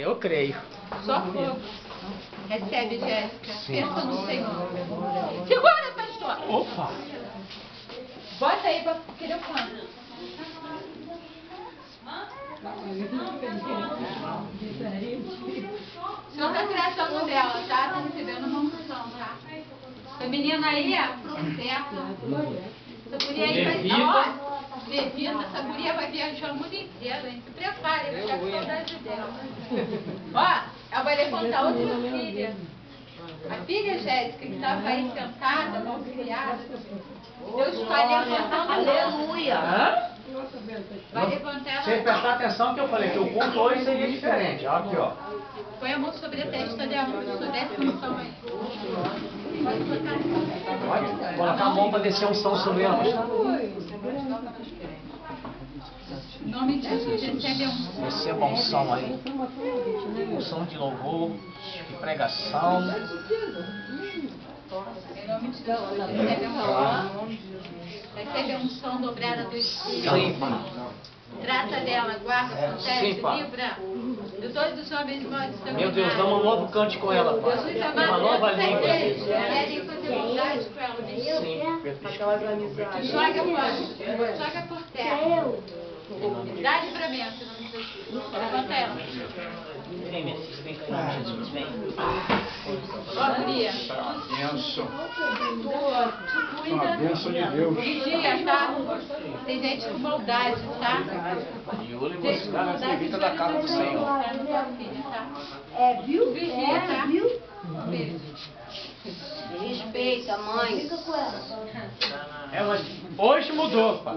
Eu creio. Só fogo. Recebe, Jéssica. Pensa no Senhor. Segura, pastor. Opa! Bota aí pra que eu canto. O Senhor tá tratando dela, tá? Tá recebendo uma unção, tá? Essa menina aí é profeta. Essa guria aí vai estar, ó, levita, essa guria vai viajar o mundo inteiro, hein? Se prepare, vai ficar com saudade dela. Ó, ela vai levantar outra filha. A filha Jéssica, que estava aí sentada, mal criada. Deus está levantando. Aleluia! Vai levantar ela. Você prestar atenção que eu falei que o culto hoje seria diferente. Olha aqui, ó. Põe a mão sobre a testa dela, sobre essa unção aí. Pode botar. Pode colocar a mão para descer a unção sobre ela. Em nome de Jesus, recebe a unção. Receba a unção aí. Unção de louvor, de pregação. Em nome de Jesus, recebe a unção. Recebe a unção dobrada do Espírito. Trata dela, guarda, protege, livra de todos os homens maus. Meu Deus, dá um novo cante com ela, Pai. Jesus Uma amado, nova essa língua. igreja, querem fazer maldade com ela. Sim. Aquelas amizades. Joga fora, joga por terra. Dá livramento, em nome de Jesus. Levanta ela. Vem, minha filha, vem cá, Jesus, vem. Ó, guria. Benção. Tu cuida. A benção de Deus. Vigia, tá? Tem gente com maldade, tá? E olho Gente você com na maldade servita da casa do Senhor. tá na tua filha, tá? Viu? Vigia, tá? Viu? Beijo. Respeita, mãe. É, mas hoje mudou, Pai.